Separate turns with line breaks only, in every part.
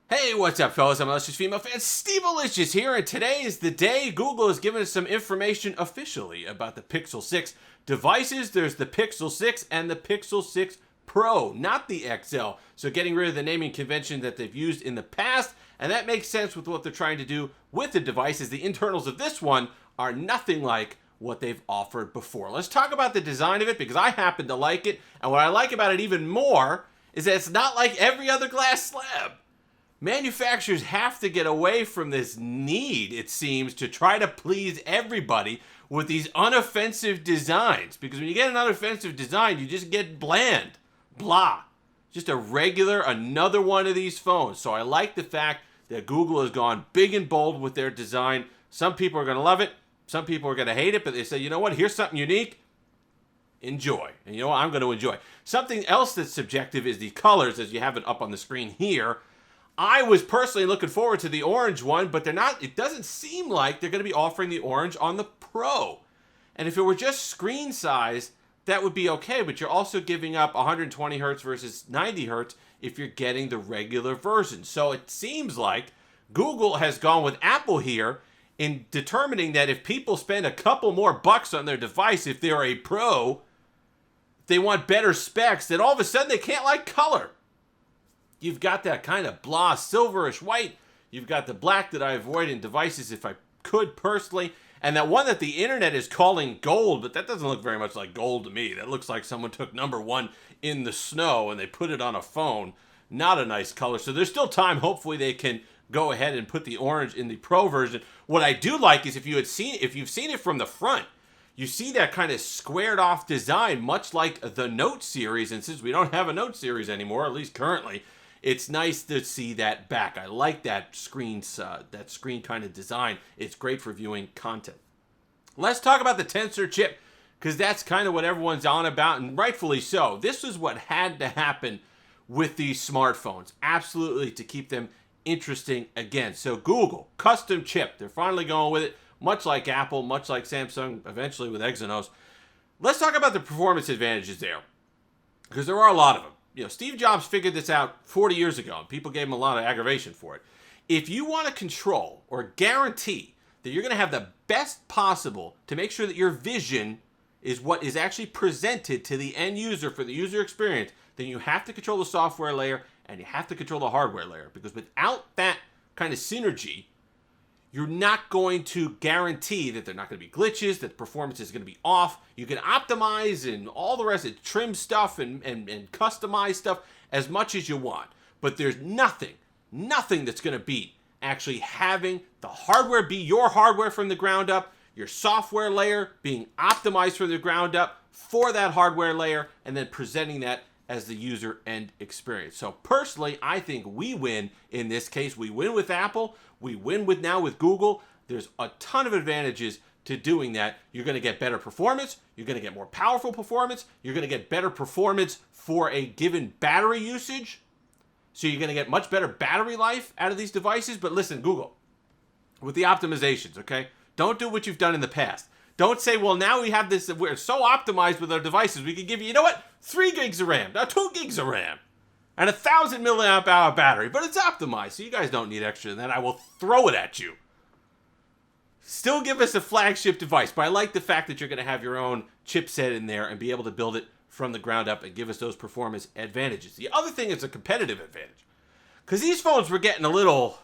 Hey, what's up, fellas? I'm Malicious Female Fan Steve Malicious here, and today is the day Google has given us some information officially about the Pixel 6 devices. There's the Pixel 6 and the Pixel 6 Pro, not the XL. So getting rid of the naming convention that they've used in the past, and that makes sense with what they're trying to do with the devices. The internals of this one are nothing like what they've offered before. Let's talk about the design of it, because I happen to like it, and what I like about it even more is that it's not like every other glass slab. Manufacturers have to get away from this need, it seems, to try to please everybody with these unoffensive designs. Because when you get an unoffensive design, you just get bland. Blah. Just a regular, another one of these phones. So I like the fact that Google has gone big and bold with their design. Some people are going to love it. Some people are going to hate it. But they say, you know what? Here's something unique. Enjoy. And you know what? I'm going to enjoy. Something else that's subjective is the colors, as you have it up on the screen here. I was personally looking forward to the orange one, but they're not. It doesn't seem like they're going to be offering the orange on the Pro. And if it were just screen size, that would be okay, but you're also giving up 120 hertz versus 90 hertz if you're getting the regular version. So it seems like Google has gone with Apple here in determining that if people spend a couple more bucks on their device, if they're a Pro, they want better specs, then all of a sudden they can't like color. You've got that kind of blah, silverish white. You've got the black that I avoid in devices if I could personally. And that one that the internet is calling gold, but that doesn't look very much like gold to me. That looks like someone took number one in the snow and they put it on a phone. Not a nice color. So there's still time. Hopefully they can go ahead and put the orange in the Pro version. What I do like is if you've seen it from the front, you see that kind of squared off design, much like the Note series. And since we don't have a Note series anymore, at least currently, it's nice to see that back. I like that screen kind of design. It's great for viewing content. Let's talk about the Tensor chip, because that's kind of what everyone's on about, and rightfully so. This is what had to happen with these smartphones, absolutely, to keep them interesting again. So Google, custom chip. They're finally going with it, much like Apple, much like Samsung, eventually with Exynos. Let's talk about the performance advantages there, because there are a lot of them. You know, Steve Jobs figured this out 40 years ago, and people gave him a lot of aggravation for it. If you want to control or guarantee that you're going to have the best possible to make sure that your vision is what is actually presented to the end user for the user experience, then you have to control the software layer and you have to control the hardware layer. Because without that kind of synergy, you're not going to guarantee that there are not going to be glitches, that performance is going to be off. You can optimize and all the rest, trim stuff and customize stuff as much as you want. But there's nothing that's going to beat actually having the hardware be your hardware from the ground up, your software layer being optimized from the ground up for that hardware layer, and then presenting that as the user end experience. So personally, I think we win in this case. We win with Apple. We win now with Google. There's a ton of advantages to doing that. You're going to get better performance. You're going to get more powerful performance. You're going to get better performance for a given battery usage. So you're going to get much better battery life out of these devices. But listen, Google, with the optimizations, okay? Don't do what you've done in the past. Don't say, well, now we have this, we're so optimized with our devices, we can give you know what? 3 gigs of RAM, now 2 gigs of RAM, and 1,000 milliamp hour battery, but it's optimized, so you guys don't need extra than that. I will throw it at you. Still give us a flagship device, but I like the fact that you're going to have your own chipset in there and be able to build it from the ground up and give us those performance advantages. The other thing is a competitive advantage, because these phones were getting a little...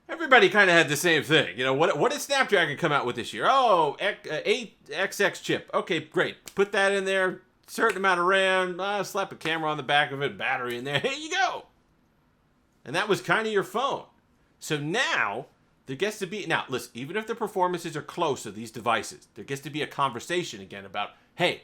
Everybody kind of had the same thing. You know, what did Snapdragon come out with this year? Oh, 8XX chip. Okay, great. Put that in there. Certain amount of RAM. Slap a camera on the back of it. Battery in there. Here you go. And that was kind of your phone. So now, there gets to be... Now, listen, even if the performances are close of these devices, there gets to be a conversation again about, hey,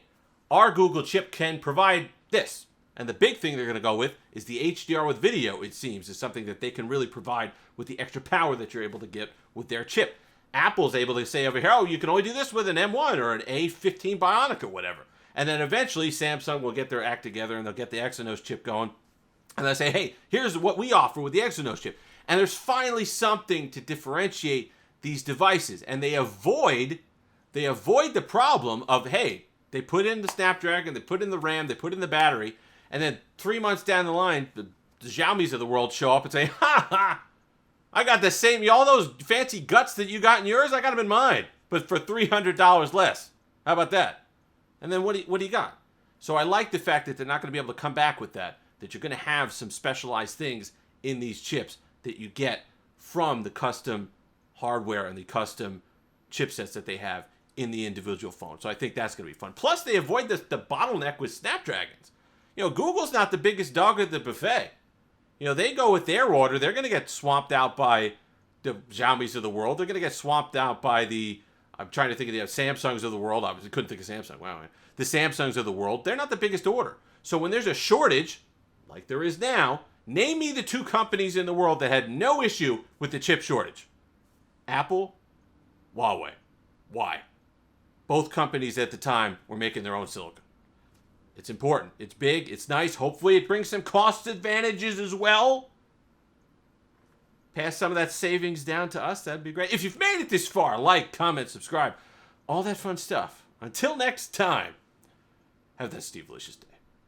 our Google chip can provide this. And the big thing they're going to go with is the HDR with video, it seems, is something that they can really provide with the extra power that you're able to get with their chip. Apple's able to say over here, oh, you can only do this with an M1 or an A15 Bionic or whatever. And then eventually Samsung will get their act together and they'll get the Exynos chip going. And they'll say, hey, here's what we offer with the Exynos chip. And there's finally something to differentiate these devices. And they avoid the problem of, hey, they put in the Snapdragon, they put in the RAM, they put in the battery, and then 3 months down the line, the Xiaomi's of the world show up and say, ha ha, I got the same, all those fancy guts that you got in yours, I got them in mine, but for $300 less. How about that? And then what do you got? So I like the fact that they're not going to be able to come back with that you're going to have some specialized things in these chips that you get from the custom hardware and the custom chipsets that they have in the individual phone. So I think that's going to be fun. Plus, they avoid the bottleneck with Snapdragons. Google's not the biggest dog at the buffet. They go with their order. They're going to get swamped out by the Xiaomi's of the world. They're going to get swamped out by I'm trying to think of the Samsungs of the world. I couldn't think of Samsung. Wow. The Samsungs of the world. They're not the biggest order. So when there's a shortage, like there is now, name me the 2 companies in the world that had no issue with the chip shortage. Apple, Huawei. Why? Both companies at the time were making their own silicon. It's important. It's big. It's nice. Hopefully it brings some cost advantages as well. Pass some of that savings down to us. That'd be great. If you've made it this far, like, comment, subscribe. All that fun stuff. Until next time, have that Steve-licious day.